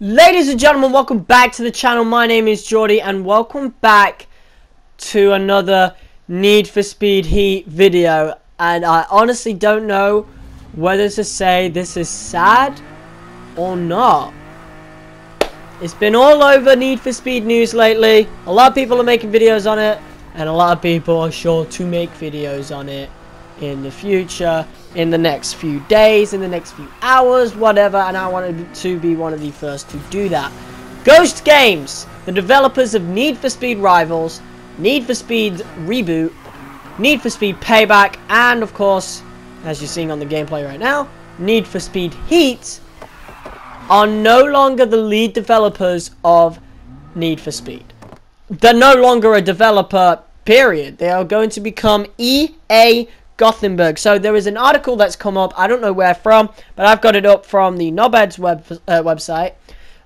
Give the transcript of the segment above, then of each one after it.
Ladies and gentlemen, welcome back to the channel. My name is Jordy and welcome back to another Need for Speed Heat video. And I honestly don't know whether to say this is sad or not. It's been all over Need for Speed news lately. A lot of people are making videos on it, and a lot of people are sure to make videos on it in the future, in the next few days, in the next few hours, whatever, and I wanted to be one of the first to do that. Ghost Games, the developers of Need for Speed Rivals, Need for Speed Reboot, Need for Speed Payback, and of course, as you're seeing on the gameplay right now, Need for Speed Heat, are no longer the lead developers of Need for Speed. They're no longer a developer, period. They are going to become EA Gothenburg. So there is an article that's come up, I don't know where from, but I've got it up from the Knobheads website,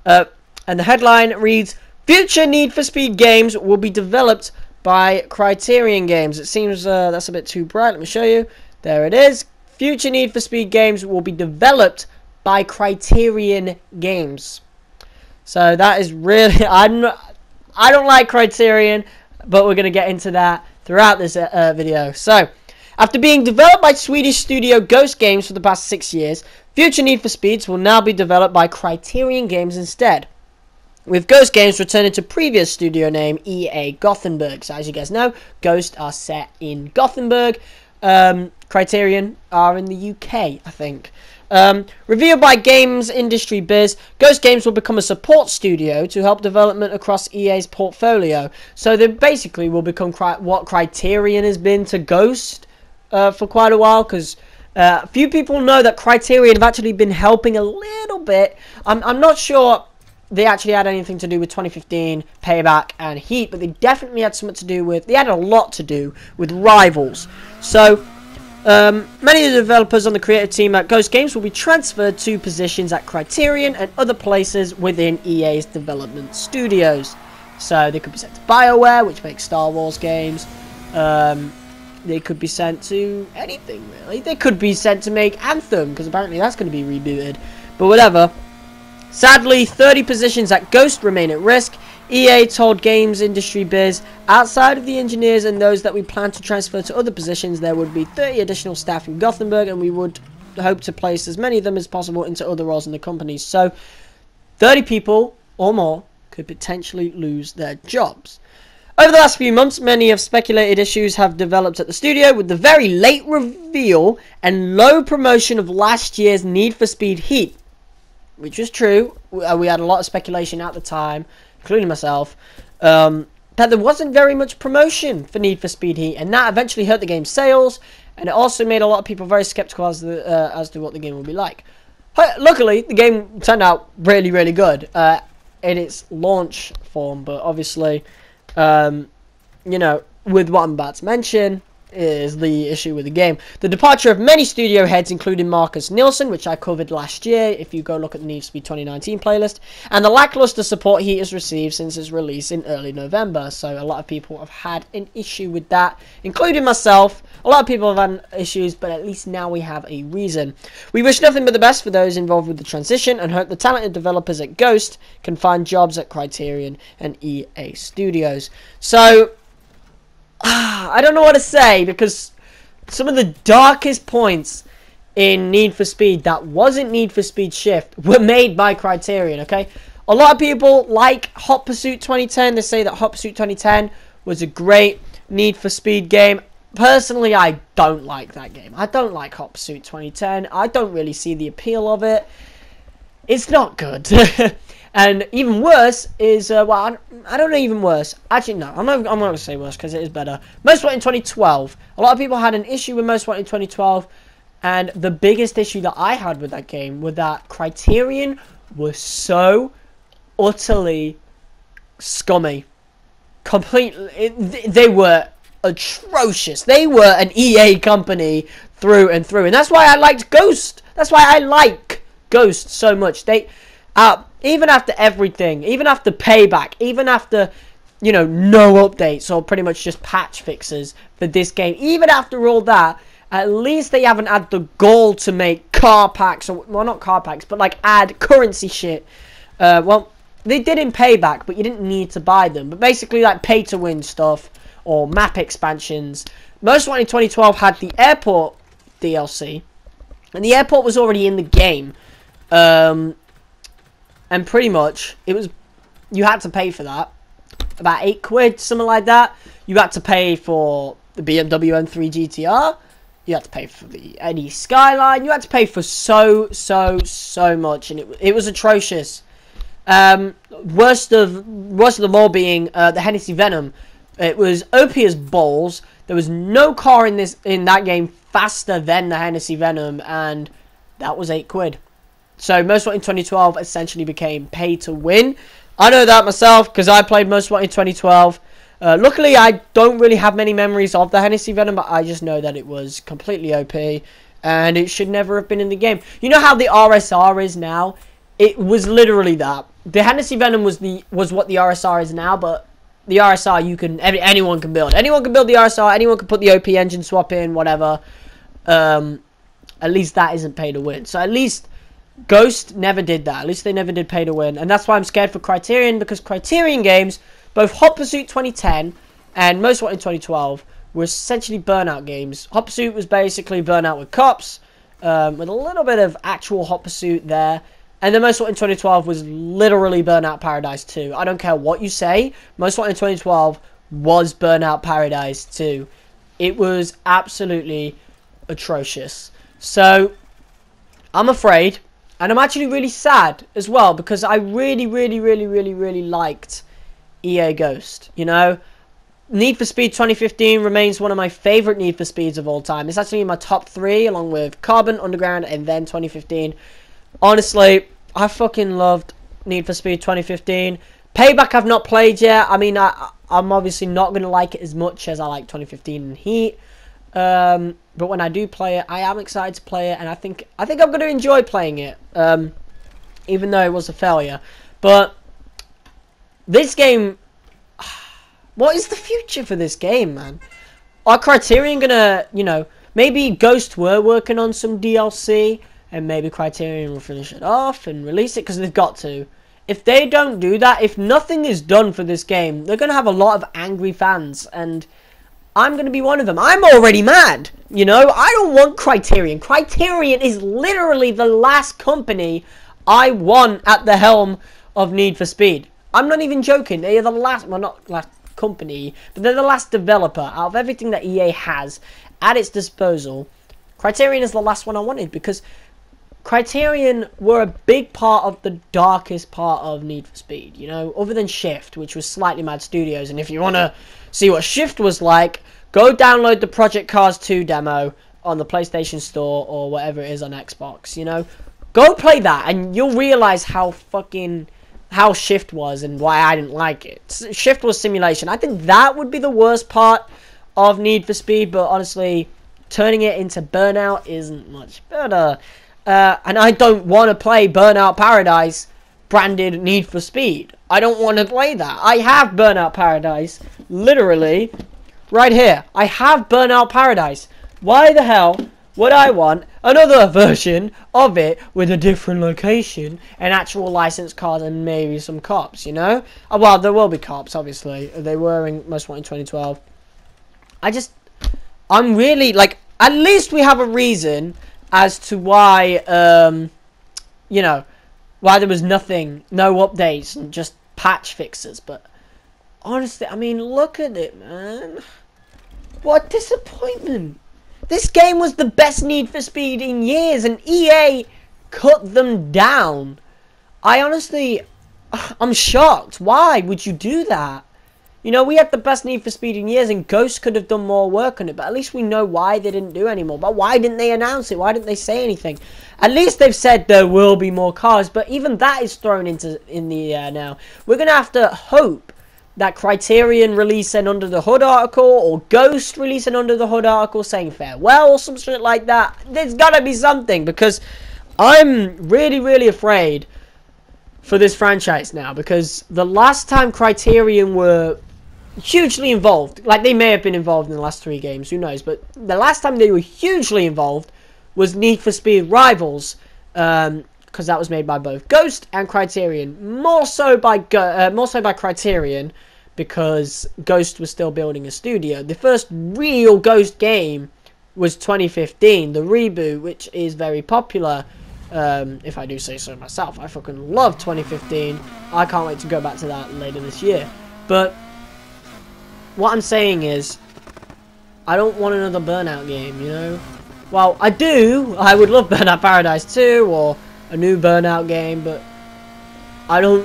and the headline reads, "Future Need for Speed games will be developed by Criterion Games." It seems that's a bit too bright. Let me show you. There it is. Future Need for Speed games will be developed by Criterion Games. So that is really, I don't like Criterion, but we're going to get into that throughout this video. So, after being developed by Swedish studio Ghost Games for the past 6 years, future Need for Speeds will now be developed by Criterion Games instead, with Ghost Games returning to previous studio name EA Gothenburg. So as you guys know, Ghost are set in Gothenburg. Criterion are in the UK, I think. Revealed by Games Industry Biz, Ghost Games will become a support studio to help development across EA's portfolio. So they basically will become what Criterion has been to Ghost for quite a while, because a few people know that Criterion have actually been helping a little bit. I'm not sure they actually had anything to do with 2015, Payback, and Heat, but they definitely had something to do with, they had a lot to do with Rivals. So, many of the developers on the creative team at Ghost Games will be transferred to positions at Criterion and other places within EA's development studios. So, they could be sent to BioWare, which makes Star Wars games. They could be sent to anything, really. They could be sent to make Anthem, because apparently that's going to be rebooted. But whatever. Sadly, 30 positions at Ghost remain at risk. EA told Games Industry Biz, outside of the engineers and those that we plan to transfer to other positions, there would be 30 additional staff in Gothenburg, and we would hope to place as many of them as possible into other roles in the company. So, 30 people or more could potentially lose their jobs. Over the last few months, many have speculated issues have developed at the studio, with the very late reveal and low promotion of last year's Need for Speed Heat, which was true. We had a lot of speculation at the time, including myself, that there wasn't very much promotion for Need for Speed Heat, and that eventually hurt the game's sales, and it also made a lot of people very skeptical as to what the game would be like. Luckily, the game turned out really, really good in its launch form, but obviously, you know, with what I'm about to mention is the issue with the game. The departure of many studio heads, including Marcus Nilsson, which I covered last year if you go look at the Need for Speed 2019 playlist, and the lackluster support Heat has received since its release in early November. So a lot of people have had an issue with that, including myself. A lot of people have had issues, but at least now we have a reason. We wish nothing but the best for those involved with the transition, and hope the talented developers at Ghost can find jobs at Criterion and EA Studios. So, I don't know what to say, because some of the darkest points in Need for Speed that wasn't Need for Speed Shift were made by Criterion, okay? A lot of people like Hot Pursuit 2010. They say that Hot Pursuit 2010 was a great Need for Speed game. Personally, I don't like that game. I don't like Hot Pursuit 2010. I don't really see the appeal of it. It's not good. And even worse is, well, I don't know, even worse. Actually, no, I'm not going to say worse, because it is better. Most Wanted in 2012. A lot of people had an issue with Most Wanted in 2012. And the biggest issue that I had with that game was that Criterion was so utterly scummy. Completely, they were atrocious. They were an EA company through and through. And that's why I liked Ghost. That's why I like Ghost so much. They... even after everything, even after Payback, even after, you know, no updates or pretty much just patch fixes for this game, even after all that, at least they haven't had the gall to make car packs, or, well, not car packs, but like add currency shit Well, they did in Payback, but you didn't need to buy them. But basically, like pay-to-win stuff or map expansions. Most Wanted 2012 had the airport DLC, and the airport was already in the game. And pretty much, you had to pay for that. About £8, something like that. You had to pay for the BMW M3 GTR. You had to pay for the NE Skyline. You had to pay for so much, and it was atrocious. Worst of them all being the Hennessy Venom. It was OP as balls. There was no car in that game faster than the Hennessy Venom, and that was £8. So Most Wanted 2012 essentially became pay to win. I know that myself because I played Most Wanted 2012. Luckily, I don't really have many memories of the Hennessy Venom, but I just know that it was completely OP, and it should never have been in the game. You know how the RSR is now? It was literally that. The Hennessy Venom was what the RSR is now, but the RSR anyone can build. Anyone can build the RSR. Anyone can put the OP engine swap in, whatever. At least that isn't pay to win. So at least Ghost never did that. At least they never did pay to win, and that's why I'm scared for Criterion, because Criterion Games, both Hot Pursuit 2010 and Most Wanted 2012, were essentially Burnout games. Hot Pursuit was basically Burnout with cops, with a little bit of actual Hot Pursuit there. And then Most Wanted 2012 was literally Burnout Paradise 2. I don't care what you say, Most Wanted 2012 was Burnout Paradise 2. It was absolutely atrocious. So, I'm afraid, and I'm actually really sad as well, because I really liked EA Ghost, you know? Need for Speed 2015 remains one of my favourite Need for Speeds of all time. It's actually in my top 3, along with Carbon, Underground, and then 2015. Honestly, I fucking loved Need for Speed 2015. Payback I've not played yet. I mean, I'm obviously not going to like it as much as I like 2015 and Heat. But when I do play it, I am excited to play it, and I think I'm going to enjoy playing it, even though it was a failure. But this game, what is the future for this game, man? Are Criterion going to, you know, maybe Ghost were working on some DLC, and maybe Criterion will finish it off and release it, because they've got to. If they don't do that, if nothing is done for this game, they're going to have a lot of angry fans, and I'm going to be one of them. I'm already mad, you know? I don't want Criterion. Criterion is literally the last company I want at the helm of Need for Speed. I'm not even joking. They are the last, well, not last company, but they're the last developer out of everything that EA has at its disposal. Criterion is the last one I wanted, because Criterion were a big part of the darkest part of Need for Speed, you know, other than Shift, which was Slightly Mad Studios. And if you want to see what Shift was like, go download the Project Cars 2 demo on the PlayStation Store or whatever it is on Xbox, you know. Go play that and you'll realize how Shift was and why I didn't like it. Shift was simulation. I think that would be the worst part of Need for Speed, but honestly, turning it into Burnout isn't much better. And I don't want to play Burnout Paradise branded Need for Speed. I don't want to play that. I have Burnout Paradise, literally, right here. I have Burnout Paradise. Why the hell would I want another version of it with a different location and actual licensed cars and maybe some cops, you know? Well, there will be cops, obviously. They were in Most Wanted 2012. I'm really, like, at least we have a reason as to why, you know, why there was nothing, no updates, and just patch fixes. But honestly, I mean, look at it, man. What disappointment. This game was the best Need for Speed in years, and EA cut them down. I'm shocked. Why would you do that? You know, we had the best Need for Speed in years, and Ghost could have done more work on it, but at least we know why they didn't do any more. But why didn't they announce it? Why didn't they say anything? At least they've said there will be more cars, but even that is thrown in the air now. We're going to have to hope that Criterion release an Under the Hood article, or Ghost release an Under the Hood article saying farewell, or some shit like that. There's got to be something, because I'm really afraid for this franchise now, because the last time Criterion were hugely involved, like they may have been involved in the last 3 games, who knows, but the last time they were hugely involved was Need for Speed Rivals, because because that was made by both Ghost and Criterion. More so by Criterion, because Ghost was still building a studio. The first real Ghost game was 2015, the Reboot, which is very popular. If I do say so myself, I fucking love 2015. I can't wait to go back to that later this year. But what I'm saying is, I don't want another Burnout game, you know? Well, I do. I would love Burnout Paradise 2 or a new Burnout game, but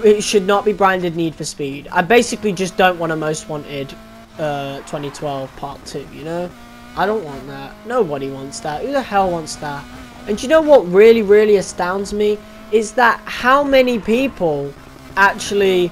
it should not be branded Need for Speed. I basically just don't want a Most Wanted 2012 Part 2, you know? I don't want that. Nobody wants that. Who the hell wants that? And do you know what really, really astounds me? Is that how many people actually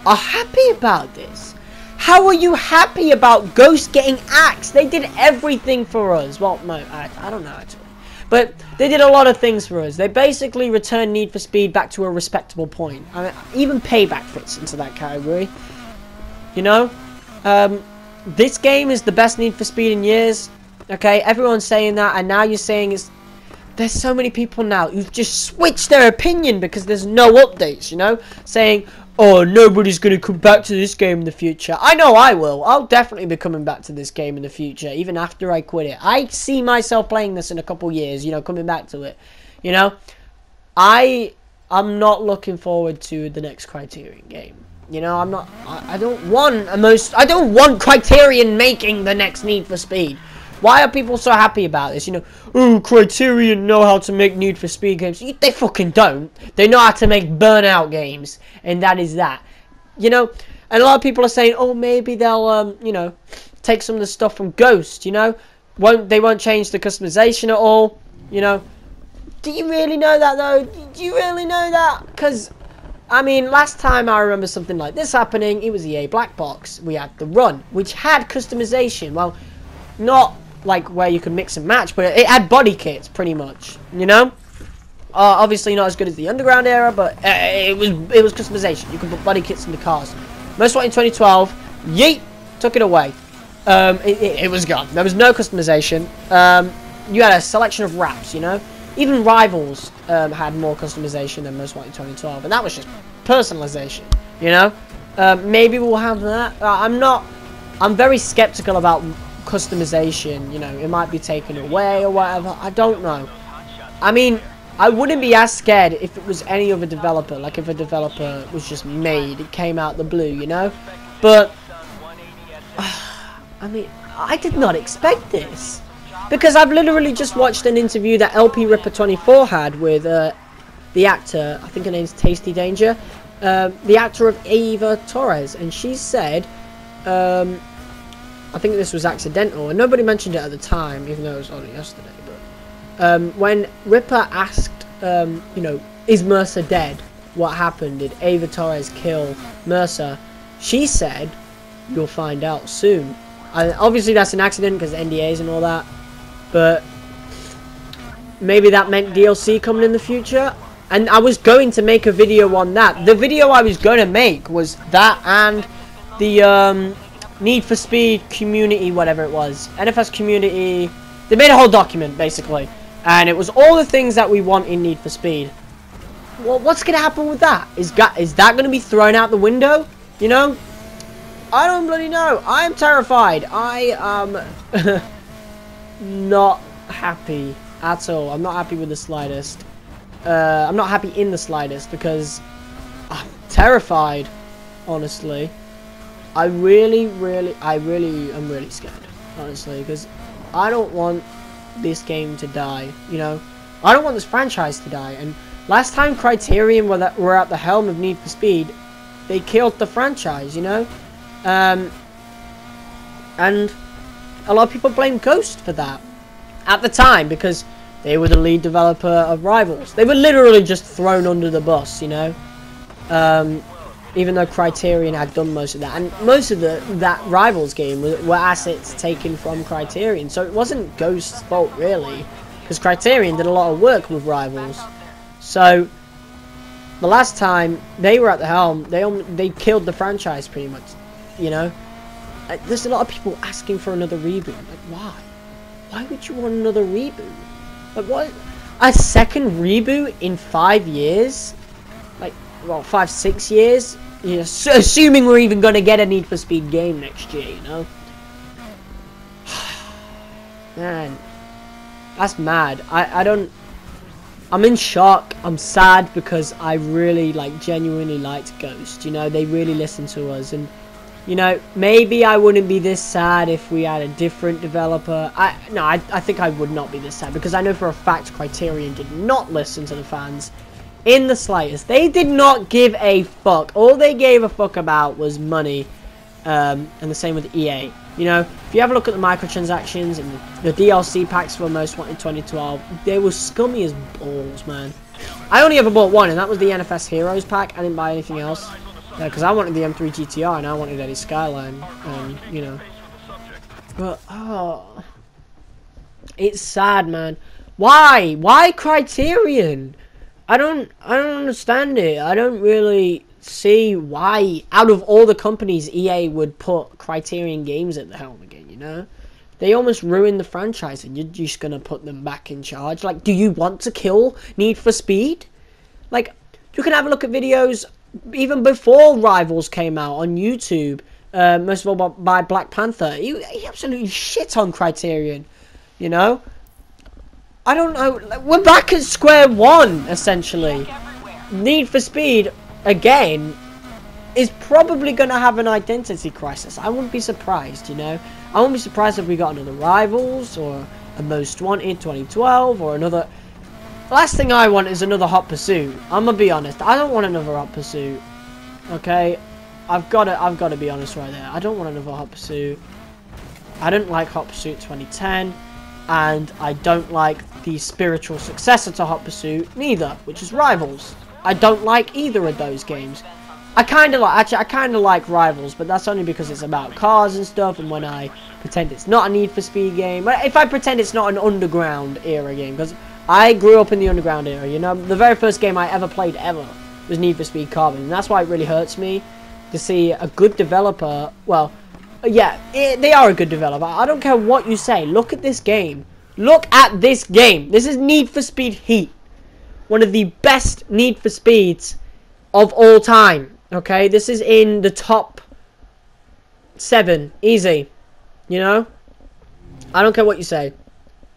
are happy about this? How are you happy about Ghost getting axed? They did everything for us. Well, no, I don't know actually. But they did a lot of things for us. They basically returned Need for Speed back to a respectable point. I mean, even Payback fits into that category. You know? This game is the best Need for Speed in years. Okay, everyone's saying that, and now you're saying it's... There's so many people now who've just switched their opinion because there's no updates, you know? Saying, oh, nobody's going to come back to this game in the future. I know I will. I'll definitely be coming back to this game in the future, even after I quit it. I see myself playing this in a couple years, you know, coming back to it. You know? I'm not looking forward to the next Criterion game. You know, I don't want Criterion making the next Need for Speed. Why are people so happy about this? You know, oh, Criterion know how to make Need for Speed games. They fucking don't. They know how to make Burnout games, and that is that. You know, and a lot of people are saying, oh, maybe they'll, you know, take some of the stuff from Ghost, you know. They won't change the customization at all, you know. Do you really know that, though? Do you really know that? Because... I mean, last time I remember something like this happening, it was EA Black Box. We had the Run, which had customization. Well, not like where you could mix and match, but it had body kits, pretty much. You know? Obviously not as good as the Underground era, but it was customization. You could put body kits in the cars. Most Wanted in 2012, yeet, took it away. It was gone. There was no customization. You had a selection of wraps, you know? Even Rivals had more customization than Most Wanted 2012, and that was just personalization, you know? Maybe we'll have that. I'm very skeptical about customization, you know? It might be taken away or whatever. I don't know. I mean, I wouldn't be as scared if it was any other developer, like if a developer was just made, it came out the blue, you know? But, I mean, I did not expect this. Because I've literally just watched an interview that LP Ripper 24 had with the actor, I think her name's Tasty Danger, the actor of Eva Torres, and she said, I think this was accidental, and nobody mentioned it at the time, even though it was only yesterday, but when Ripper asked, you know, is Mercer dead? What happened? Did Eva Torres kill Mercer? She said, you'll find out soon. And obviously that's an accident because NDAs and all that. But maybe that meant DLC coming in the future. And I was going to make a video on that. The video I was going to make was that and the Need for Speed community, whatever it was. NFS community. They made a whole document, basically. And it was all the things that we want in Need for Speed. Well, what's going to happen with that? Is that going to be thrown out the window? You know? I don't bloody know. I am terrified. I am... not happy at all. I'm not happy with the slightest. I'm not happy in the slightest because I'm terrified, honestly. I'm really scared, honestly, because I don't want this game to die, you know? I don't want this franchise to die, and last time Criterion were at the helm of Need for Speed, they killed the franchise, you know? And a lot of people blame Ghost for that at the time because they were the lead developer of Rivals. They were literally just thrown under the bus, you know. Even though Criterion had done most of that, and most of that Rivals game were assets taken from Criterion, so it wasn't Ghost's fault really, because Criterion did a lot of work with Rivals. So the last time they were at the helm, they killed the franchise pretty much, you know. There's a lot of people asking for another reboot. Like, why? Why would you want another reboot? Like, what? a second reboot in 5 years? Like, well, 5-6 years? You know, assuming we're even gonna get a Need for Speed game next year, you know? Man, that's mad. I'm in shock. I'm sad because I really, like, genuinely liked Ghost. You know, they really listened to us. And, you know, maybe I wouldn't be this sad if we had a different developer. I think I would not be this sad because I know for a fact Criterion did not listen to the fans in the slightest. They did not give a fuck. All they gave a fuck about was money. And the same with EA. You know, if you have a look at the microtransactions and the DLC packs for Most Wanted 2012, they were scummy as balls, man. I only ever bought one, and that was the NFS Heroes pack. I didn't buy anything else. Because I wanted the M3 GTR, and I wanted Eddie Skyline, you know. But, oh. It's sad, man. Why? Why Criterion? I don't understand it. I don't really see why, out of all the companies, EA would put Criterion Games at the helm again, you know? They almost ruined the franchise, and you're just gonna put them back in charge. Like, do you want to kill Need for Speed? Like, you can have a look at videos even before Rivals came out on YouTube, most of all by Black Panther. He absolutely shit on Criterion, you know? I don't know, like, we're back at square one, essentially. Need for Speed, again, is probably going to have an identity crisis. I wouldn't be surprised, you know? I wouldn't be surprised if we got another Rivals, or a Most Wanted 2012, or another... Last thing I want is another Hot Pursuit. I'm gonna be honest, I don't want another Hot Pursuit. Okay? I've got to be honest right there. I don't want another Hot Pursuit. I don't like Hot Pursuit 2010. And I don't like the spiritual successor to Hot Pursuit, neither, which is Rivals. I don't like either of those games. I kind of like Rivals, but that's only because it's about cars and stuff, and when I pretend it's not a Need for Speed game, if I pretend it's not an Underground era game, because I grew up in the Underground era, you know, the very first game I ever played was Need for Speed Carbon, and that's why it really hurts me to see a good developer, well, yeah, they are a good developer. I don't care what you say. Look at this game. Look at this game. This is Need for Speed Heat. One of the best Need for Speeds of all time. Okay? This is in the top 7. Easy. You know? I don't care what you say.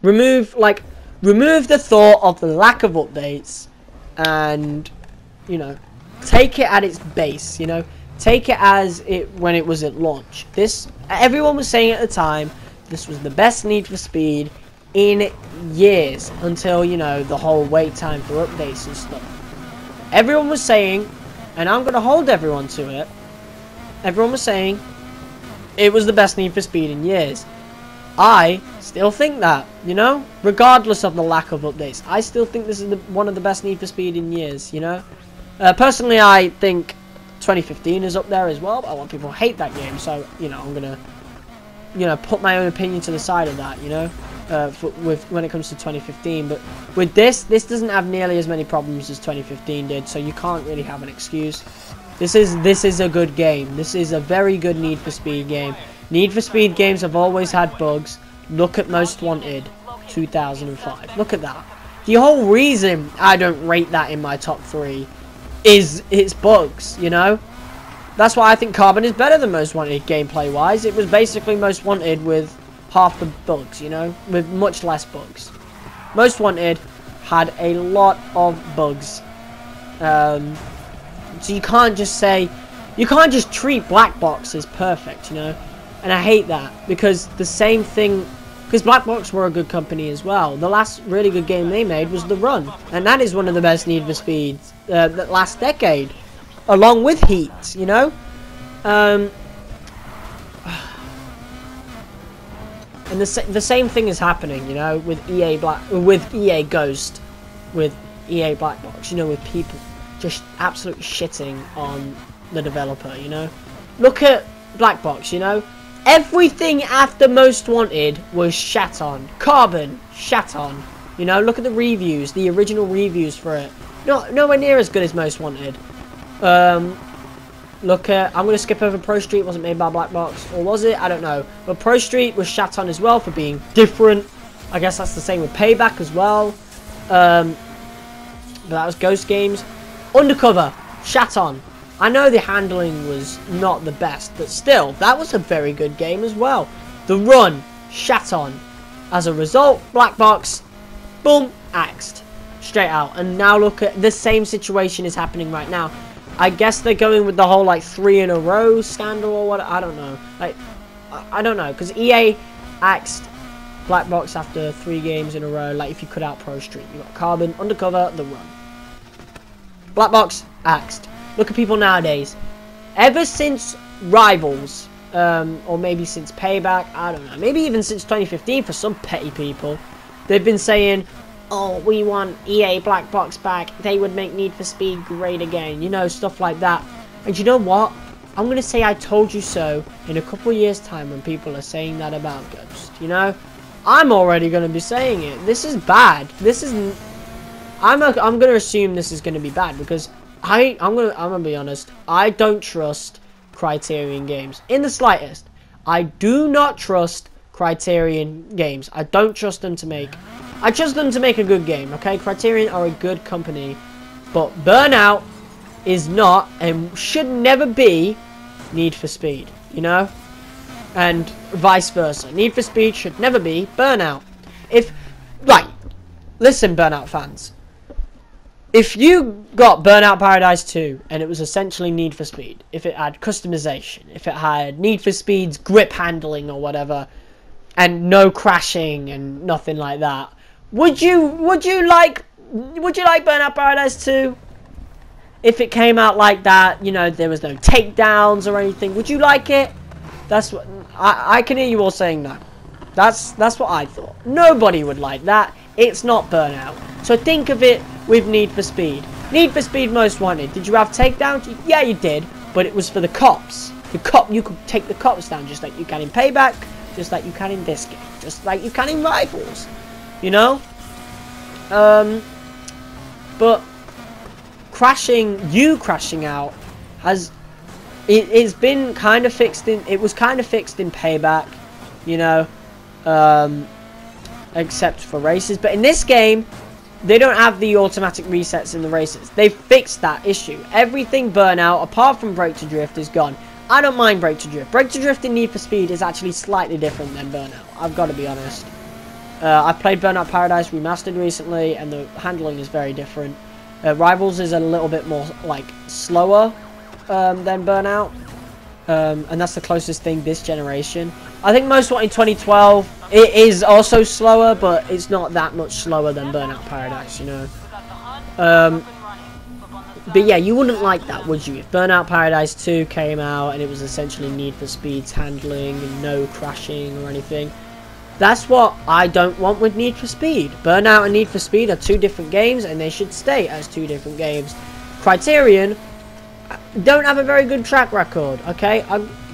Remove the thought of the lack of updates. And, you know, take it at its base, you know? Take it as when it was at launch. Everyone was saying at the time, this was the best Need for Speed in years, until, you know, the whole wait time for updates and stuff. Everyone was saying, and I'm going to hold everyone to it, everyone was saying it was the best Need for Speed in years. I still think that, you know, regardless of the lack of updates. I still think this is one of the best Need for Speed in years, you know. Personally, I think 2015 is up there as well, but a lot of people hate that game, so, you know, I'm gonna, you know, put my own opinion to the side of that, you know, when it comes to 2015. But with this doesn't have nearly as many problems as 2015 did, so you can't really have an excuse. This is a good game. This is a very good Need for Speed game. Need for Speed games have always had bugs. Look at Most Wanted 2005. Look at that. The whole reason I don't rate that in my top 3 is its bugs, you know? That's why I think Carbon is better than Most Wanted gameplay wise. It was basically Most Wanted with half the bugs, you know, with much less bugs. Most Wanted had a lot of bugs, so you can't just treat Black Box as perfect, you know. And I hate that, because the same thing, because Black Box were a good company as well. The last really good game they made was The Run, and that is one of the best Need for Speeds that last decade, along with Heat, you know. And the same thing is happening, you know, with EA Ghost, with EA Black Box, you know, with people just absolutely shitting on the developer, you know. Look at Black Box, you know. Everything after Most Wanted was shat on. Carbon, shat on. You know, look at the reviews, the original reviews for it. Nowhere near as good as Most Wanted. Look at, I'm going to skip over Pro Street, wasn't made by Black Box, or was it? I don't know. But Pro Street was shat on as well for being different. I guess that's the same with Payback as well. But that was Ghost Games. Undercover, shat on. I know the handling was not the best, but still, that was a very good game as well. The Run, shat on. As a result, Black Box, boom, axed. Straight out. And now look at the same situation is happening right now. I guess they're going with the whole like 3 in a row scandal or what. I don't know. Like, I don't know, because EA axed Black Box after 3 games in a row. Like if you cut out Pro Street, you got Carbon, Undercover, The Run. Black Box axed. Look at people nowadays. Ever since Rivals, or maybe since Payback, I don't know. Maybe even since 2015 for some petty people, they've been saying, oh, we want EA Black Box back. They would make Need for Speed great again. You know, stuff like that. And you know what? I'm going to say I told you so in a couple of years' time when people are saying that about Ghost. You know? I'm already going to be saying it. This is bad. This is... I'm going to assume this is going to be bad because I'm going to be honest. I don't trust Criterion Games in the slightest. I do not trust Criterion Games. I don't trust them to make... I trust them to make a good game, okay? Criterion are a good company, but Burnout is not and should never be Need for Speed, you know? And vice versa. Need for Speed should never be Burnout. Right, listen, Burnout fans. If you got Burnout Paradise 2 and it was essentially Need for Speed, if it had customization, if it had Need for Speed's grip handling or whatever, and no crashing and nothing like that, would you like Burnout Paradise 2? If it came out like that, you know, there was no takedowns or anything, would you like it? That's what I can hear you all saying no. That's what I thought. Nobody would like that. It's not Burnout. So think of it with Need for Speed. Need for Speed Most Wanted. Did you have takedowns? Yeah, you did, but it was for the cops. You could take the cops down just like you can in Payback, just like you can in this game, just like you can in Rivals. You know? But crashing out it's been kind of fixed in, it was kind of fixed in Payback, you know, except for races. But in this game, they don't have the automatic resets in the races. They fixed that issue. Everything Burnout, apart from Brake to Drift, is gone. I don't mind Brake to Drift. Brake to Drift in Need for Speed is actually slightly different than Burnout. I've got to be honest. I played Burnout Paradise Remastered recently, and the handling is very different. Rivals is a little bit more, like, slower than Burnout. And that's the closest thing this generation. I think Most Wanted 2012, it is also slower, but it's not that much slower than Burnout Paradise, you know. But yeah, you wouldn't like that, would you? If Burnout Paradise 2 came out and it was essentially Need for Speed's handling and no crashing or anything. That's what I don't want with Need for Speed. Burnout and Need for Speed are 2 different games, and they should stay as 2 different games. Criterion don't have a very good track record, okay?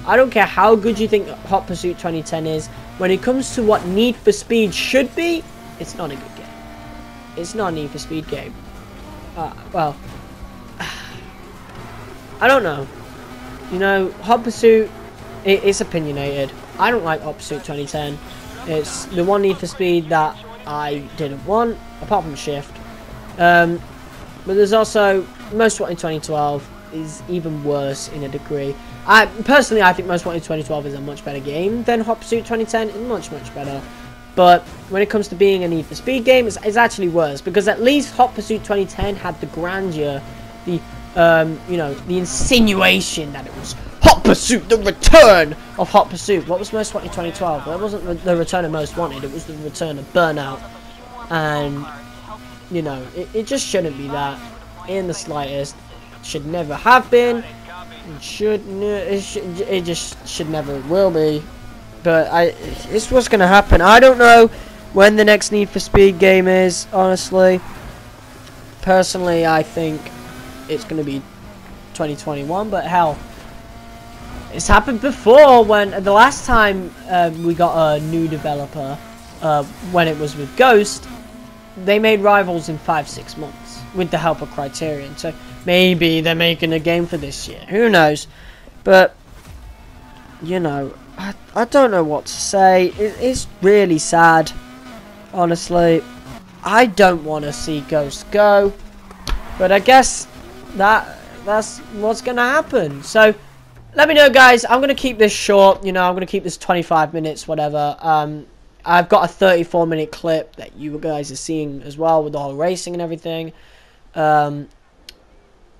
I don't care how good you think Hot Pursuit 2010 is. When it comes to what Need for Speed should be, it's not a good game. It's not a Need for Speed game. Well, I don't know. You know, Hot Pursuit, it's opinionated. I don't like Hot Pursuit 2010. It's the one Need for Speed that I didn't want, apart from Shift. But there's also Most Wanted 2012 is even worse in a degree. Personally, I think Most Wanted 2012 is a much better game than Hot Pursuit 2010. It's much better. But when it comes to being a Need for Speed game, it's actually worse, because at least Hot Pursuit 2010 had the grandeur, the you know, the insinuation that it was Hot Pursuit, the return of Hot Pursuit. What was Most Wanted 2012? Well, it wasn't the return of Most Wanted, it was the return of Burnout. And, you know, it just shouldn't be that in the slightest. It should never have been. It just should never will be. But it's what's going to happen. I don't know when the next Need for Speed game is, honestly. Personally, I think it's going to be 2021, but hell, it's happened before. When the last time we got a new developer, when it was with Ghost, they made Rivals in 5-6 months with the help of Criterion. So maybe they're making a game for this year. Who knows? But you know, I don't know what to say. It's really sad, honestly. I don't want to see Ghost go, but I guess that's what's going to happen. So, let me know, guys. I'm going to keep this short. You know, I'm going to keep this 25 minutes, whatever. I've got a 34-minute clip that you guys are seeing as well with the whole racing and everything. In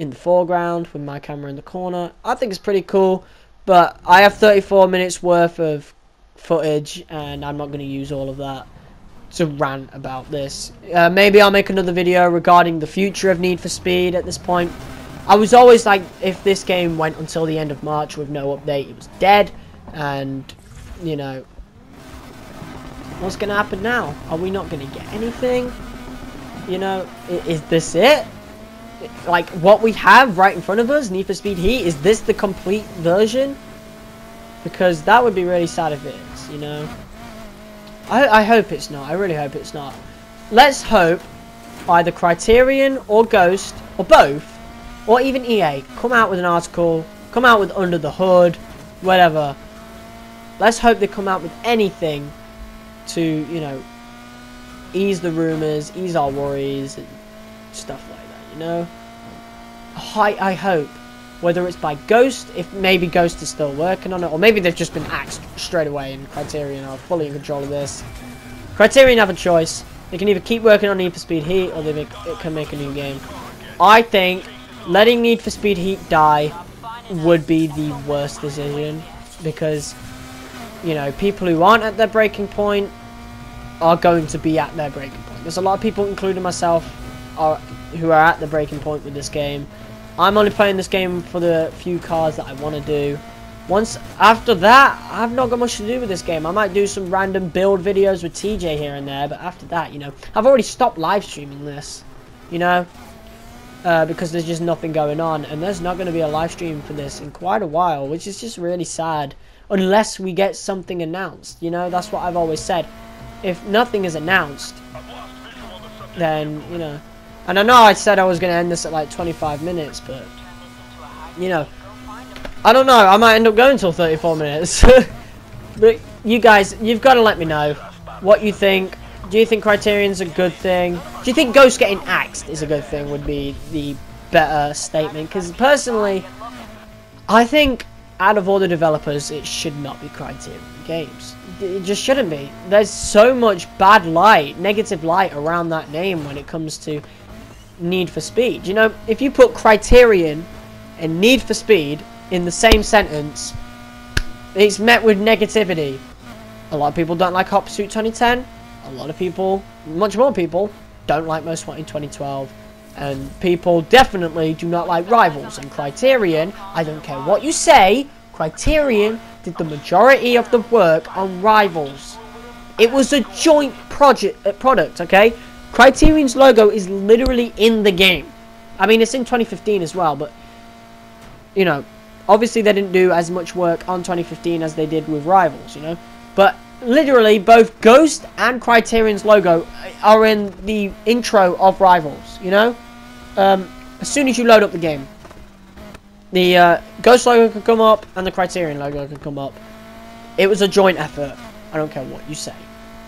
the foreground with my camera in the corner. I think it's pretty cool, but I have 34 minutes worth of footage and I'm not going to use all of that to rant about this. Maybe I'll make another video regarding the future of Need for Speed at this point. I was always like, if this game went until the end of March with no update, it was dead. And, you know, what's going to happen now? Are we not going to get anything? You know, is this it? Like, what we have right in front of us, Need for Speed Heat, is this the complete version? Because that would be really sad if it is, you know? I hope it's not. I really hope it's not. Let's hope either Criterion or Ghost, or both, or even EA, come out with an article, come out with Under the Hood, whatever. Let's hope they come out with anything to, you know, ease the rumours, ease our worries, and stuff like that. You know, I hope, whether it's by Ghost, if maybe Ghost is still working on it, or maybe they've just been axed straight away and Criterion are fully in control of this. Criterion have a choice. They can either keep working on Need for Speed Heat, or it can make a new game. I think letting Need for Speed Heat die would be the worst decision, because, you know, people who aren't at their breaking point are going to be at their breaking point. There's a lot of people, including myself, who are at the breaking point with this game. I'm only playing this game for the few cars that I want to do. Once after that, I've not got much to do with this game. I might do some random build videos with TJ here and there, but after that, you know, I've already stopped live streaming this, you know, because there's just nothing going on, and there's not going to be a live stream for this in quite a while, which is just really sad, unless we get something announced. You know, that's what I've always said. If nothing is announced, then, you know, and I know I said I was going to end this at like 25 minutes, but, you know, I don't know. I might end up going till 34 minutes. But you guys, you've got to let me know what you think. Do you think Criterion's a good thing? Do you think Ghost getting axed is a good thing, would be the better statement? Because personally, I think out of all the developers, it should not be Criterion Games. It just shouldn't be. There's so much bad light, negative light around that name when it comes to Need for Speed. You know, if you put Criterion and Need for Speed in the same sentence, it's met with negativity. A lot of people don't like Hot Pursuit 2010. A lot of people, much more people, don't like Most Wanted 2012. And people definitely do not like Rivals. And Criterion, I don't care what you say, Criterion did the majority of the work on Rivals. It was a joint product, okay? Criterion's logo is literally in the game. I mean, it's in 2015 as well, but, you know, obviously they didn't do as much work on 2015 as they did with Rivals, you know? But literally, both Ghost and Criterion's logo are in the intro of Rivals, you know? As soon as you load up the game, the Ghost logo can come up and the Criterion logo can come up. It was a joint effort. I don't care what you say.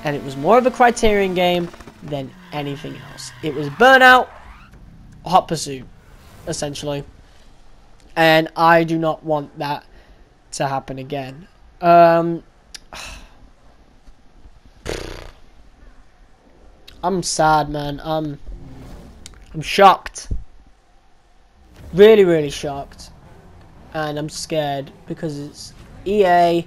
And it was more of a Criterion game than anything else. It was Burnout, Hot Pursuit, essentially. And I do not want that to happen again. I'm sad, man. I'm shocked. Really, really shocked. And I'm scared because it's EA.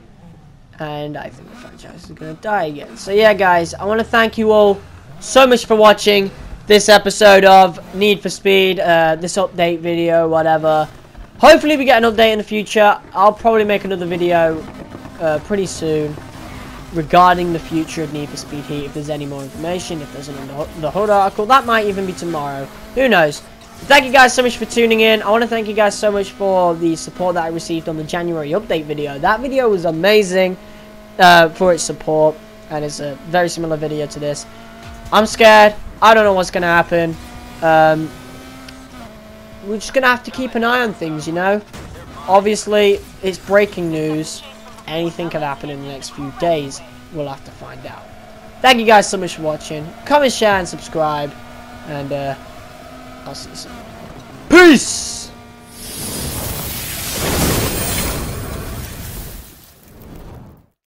And I think the franchise is going to die again. So yeah, guys, I want to thank you all so much for watching this episode of Need for Speed. This update video, whatever. Hopefully we get an update in the future. I'll probably make another video pretty soon regarding the future of Need for Speed Heat. If there's any more information, if there's an Under the Hood article, that might even be tomorrow. Who knows? Thank you guys so much for tuning in. I want to thank you guys so much for the support that I received on the January update video. That video was amazing for its support, and it's a very similar video to this. I'm scared. I don't know what's going to happen. We're just going to have to keep an eye on things, you know. Obviously, it's breaking news. Anything could happen in the next few days. We'll have to find out. Thank you guys so much for watching. Comment, share, and subscribe. And I'll see you soon. Peace!